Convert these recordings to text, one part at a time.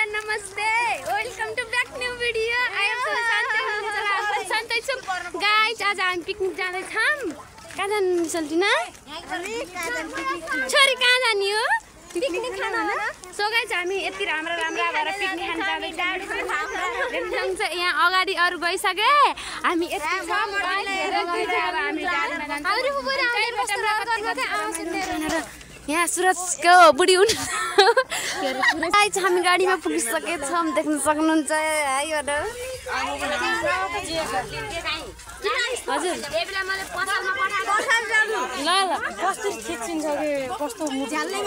नमस्ते welcome to back new video I am Santai छु guys आज हामी पिकनिक जाँदै छौं कहाँ जानु सल्टिना छोरी कहाँ जाने हो पिकनिक खान हैन सो गाइस हामी यति राम्रो राम्रो भएर पिकनिक खान जाँदै यहाँ अगाडि अरु गइसके हामी यति छौं हामी गाडीमा जान्छौं यहाँ सुरजको बुढी हुनु गाइस हामी गाडीमा पुगिसकेछौं देख्न सक्नुहुन्छ है हजुर बेबीलाई मैले पसलमा पठाएको ल कस्तो खिचिन्छ रे कस्तो झ्याल्लै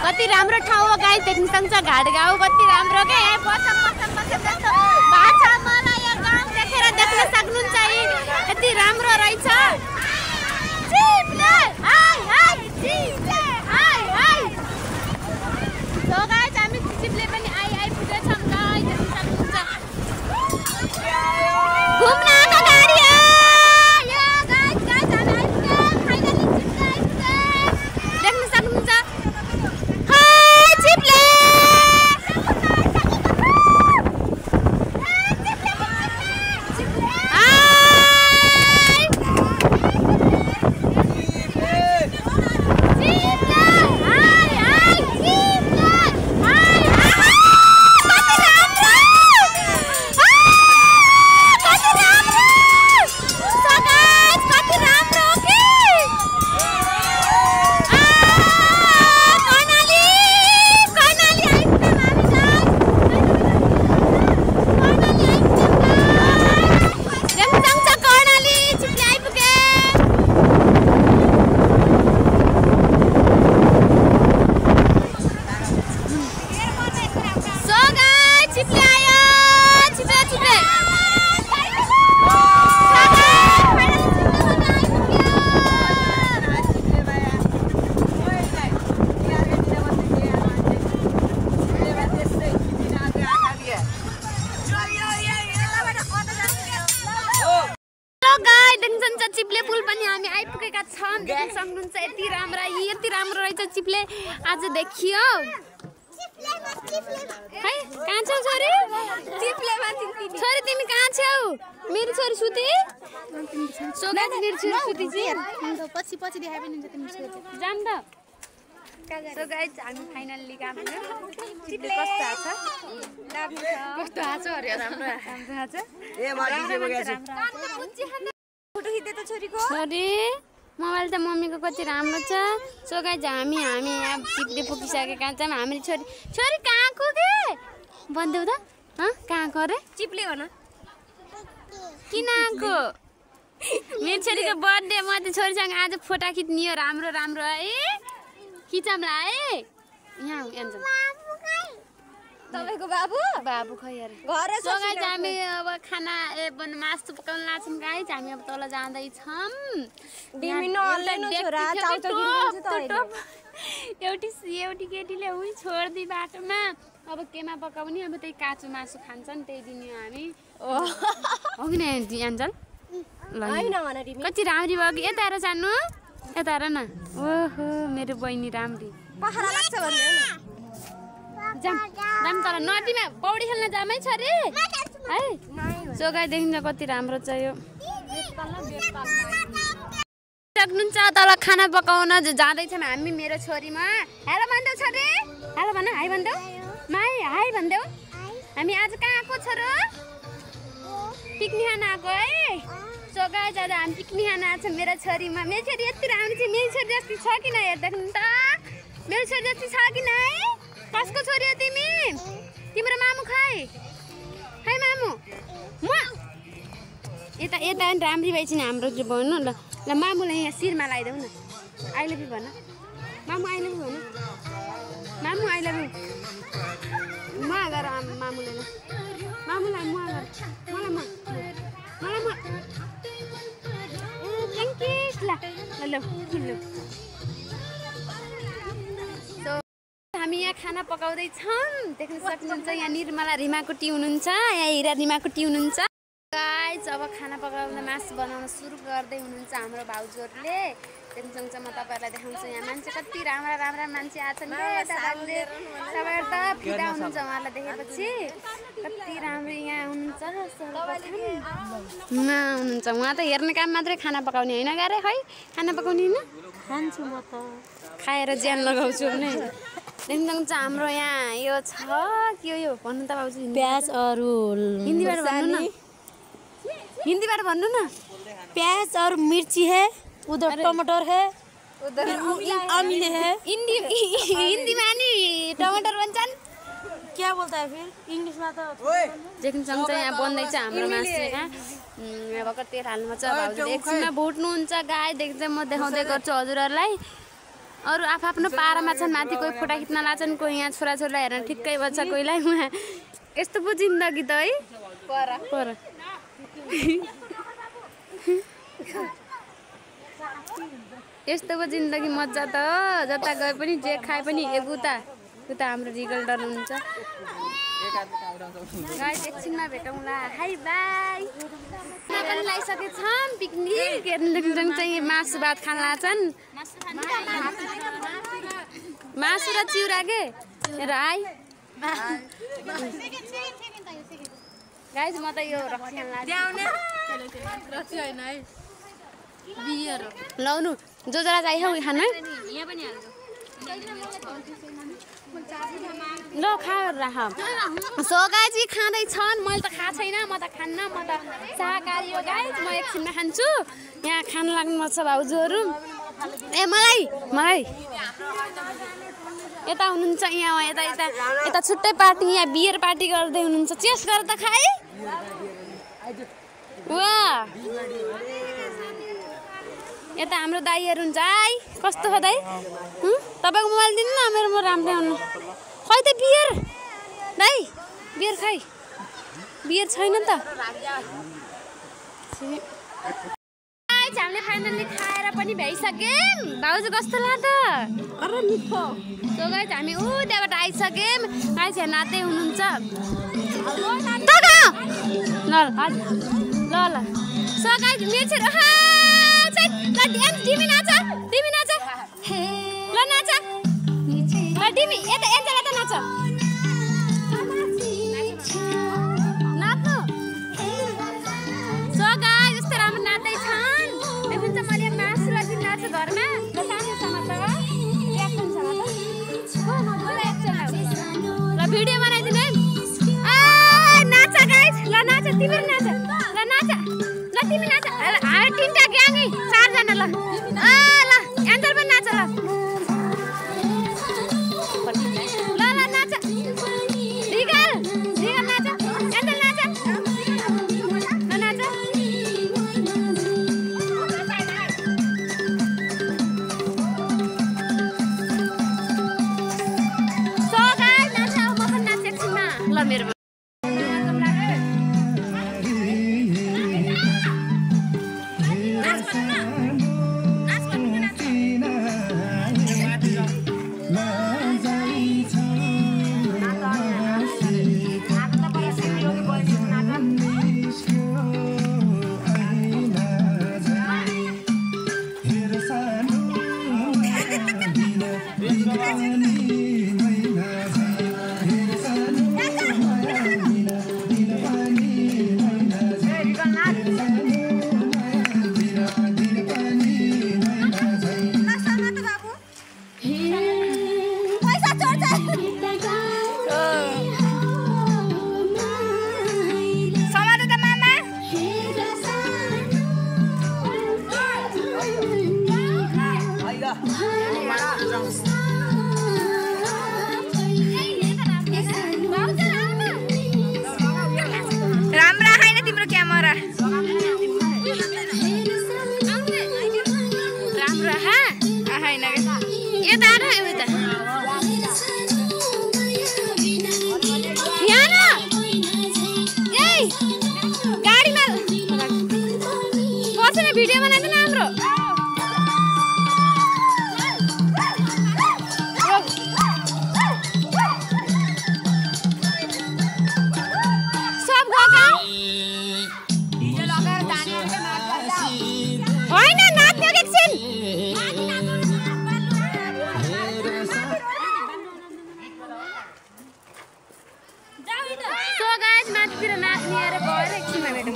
कति राम्रो ठाउँ हो गाइस देख्न सक्छ घाट गाउँ कति राम्रो के बसम भाषा मलाई यो गाउँ देखेर देख्न सक्नुहुन्छ यति राम्रो रहेछ चिप्ले हाय हाय चिप्ले हाय हाय सो गाइस हामी चिप्ले पनि आइपुगेछौं गाइस देख्न सक्नुहुन्छ घुम्न आएको गाडी हो यो गाइस हामी आइपुगे फाइनली चिप्ले आइपुगे देख्न सक्नुहुन्छ चिप्ले पुल पनि हामी आइपुगेका छौं देख्न सक्नुहुन्छ यति राम्रो रहेछ चिप्ले आज देखियो है कहाँ छौ छोरी चिप्लेमा छोरी तिमी कहाँ छौ मेरो छोरी सुते सो गाइस मेरो छोरी सुती छ पछि देखाइ पनि हुन्छ तिमी छोरी जान त सो गाइस हामी फाइनल्ली कहाँ पुग्यौ चिप्ले कस्तो आछ कस्तो आछ अरे राम्रो आछ ए माथि पुगेछ फोटो खिच्दै त छोरीको छोरी मोबाइल त मम्मीको कति राम्रो छ सो गाइस हामी यहाँ चिप्ले पुगिसकेका छौं हामी छोरी कहाँको के भन्देउ त कहाँको रे चिप्ले भन किन आको मेरो छोरीको बर्थडे म त छोरीसँग आज फोटो खिच्ने हो राम्रो राम्रो है खिचौँला है यहाँ एन्जल तपाईको बाबु खै अरे घर सो गाइस हामी अब खाना मासु पकाउन लाग्छौं गाइस हामी अब तल जाँदै छौं डिमिनो अनलाइन छोरा चाउचाउ किन्नु छ त एउटी केटीले उही छोड्दी बाटोमा अब केमा पकाउने अब त्यही काचो मासु खान्छ नि त्यही दिने हामी हो कि न एन्जल ल कति राम्री भयो कि यता हेर जानु यता हेर न ओहो मेरो बहिनी राम्री पखरा लाग्छ भन्ने जाम तर नदीमा पौडी खेल्न जामै छोरी है सो गाइस देखिन्छ कति राम्रो छ यो सक्नुहुन्छ तल खाना पकाउन जाँदैछौँ हामी मेरो छोरीमा हेलो भन्देऊ छोरी हेलो भन हाई भन्देऊ माई हाई भन्देऊ हामी आज कहाँ आएको छोरो पिकनिक खान आएको है सो गाइस आज हामी पिकनिक खान आएको छौँ मेरो छोरीमा मेरो छोरी यति राम्रो छ मेरो छोरी जस्तै छ कि न हेर्दाखेरि त मेरो छोरी जस्तै छ कि नै कसको छोरी हो तिमी तिम्रो मामु खै मामु म यता राम्री भएछ नि हाम्रो जो भन्नु ल ल मामुलाई यहाँ शिरमा लगाइदेऊ न आई लभ यु भन मामु आई लभ यु भन मामु आई लभ यु मुहा गर मामुले ल मामुलाई मुहा गर मलाई थ्याङ्क यू ल ल हामी यहाँ खाना पकाउँदैछौँ देख्न सक्नुहुन्छ यहाँ निर्मला रिमाकुटी हुनुहुन्छ यहाँ हिरा रिमाकुटी हुनुहुन्छ गाइस अब खाना पकाउन मासु बनाउन सुरु गर्दै हुनुहुन्छ हाम्रो भाउजूहरूले देख्न सक्नुहुन्छ म तपाईँहरूलाई देखाउँछु यहाँ मान्छे कति राम्रा राम्रा मान्छे आछन् तपाईँहरू त फिदा हुनुहुन्छ उहाँलाई देखेपछि कति राम्रो यहाँ हुनुहुन्छ हुनुहुन्छ उहाँ त हेर्ने काम मात्रै खाना पकाउने होइन गाह्रै खै खाना पकाउने होइन खान्छु म त खाएर ज्यान लगाउँछु भने देख्नुहुन्छ हाम्रो यहाँ यो छ के हो यो भन्नु त भाउजू प्याज अरू हिन्दीबाट भन्नु न हिन्दीबाट भन्नु न प्याज और मिर्ची है उधर टमाटर है उधर अमीले है हिन्दीमा नि टमाटर भन्छन् क्या बोलता है फिर इंग्लिश में तो देख्न सक्नुहुन्छ यहाँ बन्दैछ हाम्रो मासु यहाँ भर्खर तेल हाल्नुमा छ भाउजूले एकछिनमा भुट्नुहुन्छ गाई देख्छ म देखाउँदै गर्छु हजुरहरूलाई अरू आफ्नो पारामा छन् माथि कोही फोटा खिच्न लाछन् कोही यहाँ छोराछोरीलाई हेर्न ठिक्कै बच्छ कोहीलाई उहाँ यस्तो पो जिन्दगी त है पर यस्तो पो जिन्दगी मजा त जता गए पनि जे खाए पनि उता हाम्रो रिगल डर हुन्छ गाइस एकछिनमा भेटौँला हाई बाई पनि लागिसकेछौँ पिकनिक हेर्नु चाहिँ मासु भात खान लाछन् मासु र चिउरा के हेर आई गाइस म त यो रक्सी खान लाउनु जो जरा चाहियो उयो खानु है ल खाएर राख सो गाइस यी खाँदैछन् मैले त खाएको छैन म त खान्न म त शाकाहारी हो गाइस म एकछिनमा खान्छु यहाँ खान लाग्नु छ भाउजूहरू ए मलाई यता हुनुहुन्छ यहाँ यता छुट्टै पार्टी यहाँ बियर पार्टी गर्दै हुनुहुन्छ चेस गरेर त खाए वाह यता हाम्रो दाइहरू हुन्छ है कस्तो छ दाइ तपाईँको मोबाइल दिनु न मेरो म राम्रै हुनु खै त बियर दाइ बियर खै बियर छैन नि त हामीले फाइनल्ली खाएर पनि भ्याइसक्यौँ भाउजू कस्तो लाग्यो अरे मिठो सो गाइस हामी त्यहाँबाट आइसक्यौँ गाइस यहाँ नाच्दै हुनुहुन्छ ल सो गाइस मेरो तिमी नाच ल नाच ल तिमी यता नाच नाच्नु सो गाइस यस्तो राम्रो नाच्दैछन् देख्नुहुन्छ मैले मासु लगी नाच घरमा ल भिडियो बनाइदिनु है नाच गाइस ल नाच तिमी नाच ल नाच ल तिमी नाच तीनटा ग्याङ है 4 जना ल ल एन्जल पनि नाच ल नाच रिगल नाच एन्जल नाच ल नाच सो गाइस नाच म पनि नाच एकछिनमा ल मेरो राम्रा छैन तिम्रो क्यामेरा त यहाँ न ए गाडीमा बसेर भिडियो बनाइदिनु हाम्रो सब गका होइन नाच्ने एकछिन सो गाइस माथितिर नाच्ने अरे भएर एकछिनमा भेटौँ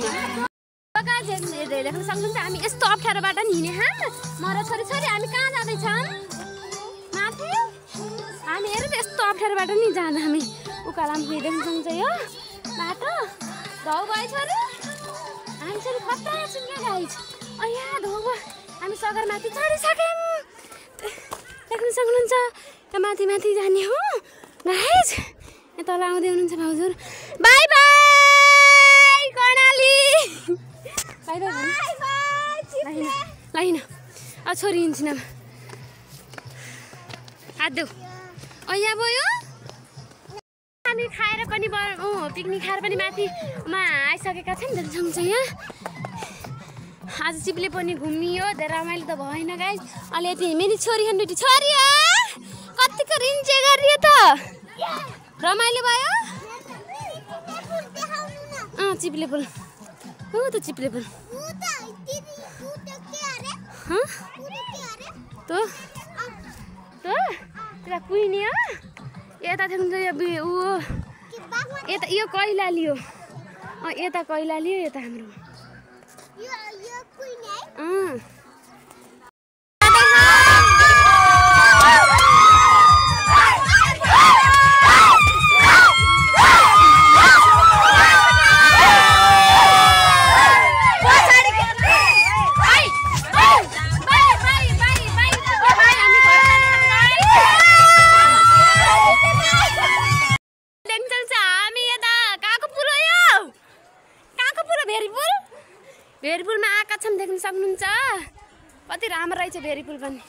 देख्न सक्नुहुन्छ हामी यस्तो अप्ठ्यारोबाट नि हिँड्ने म र छोरी हामी कहाँ जाँदैछौँ माथि हामी हेर यस्तो अप्ठ्यारोबाट नि जाँदा हामी उकालामा देख्न सक्नुहुन्छ यो बाटो धौ भयो छोरी हामी छोरी खतरा छौँ क्या गाइस अया धौ भयो हामी सगरमाथि चढिसक्यौँ देख्न सक्नुहुन्छ त माथि माथि जाने हो गाइस यहाँ तल आउँदै हुनुहुन्छ भाउजूहरू bye bye Karnali bye bye line अब छोरी हिँड्छिन् अब हात देऊ यहाँ भयो हामी खाएर पनि पिकनिक खाएर पनि माथिमा आइसकेका छौँ नि सक्छ यहाँ आज चिप्ले पनि घुमियो धेरै रमाइलो त भएन गाइस अहिले यति मेरी छोरी हन्ड्रेटी छोरी कतिको इन्जोय गरियो त रमाइलो भयो चिप्ले पुल हो त चिप्ले पुल त्यता कुहिने हो यता देख्नुहुन्छ यो यता यो कैलाली हो यता कैलाली हो यता हाम्रो भेरीपुलमा आएका छौँ देख्न सक्नुहुन्छ कति राम्रो रहेछ भेरीपुल पनि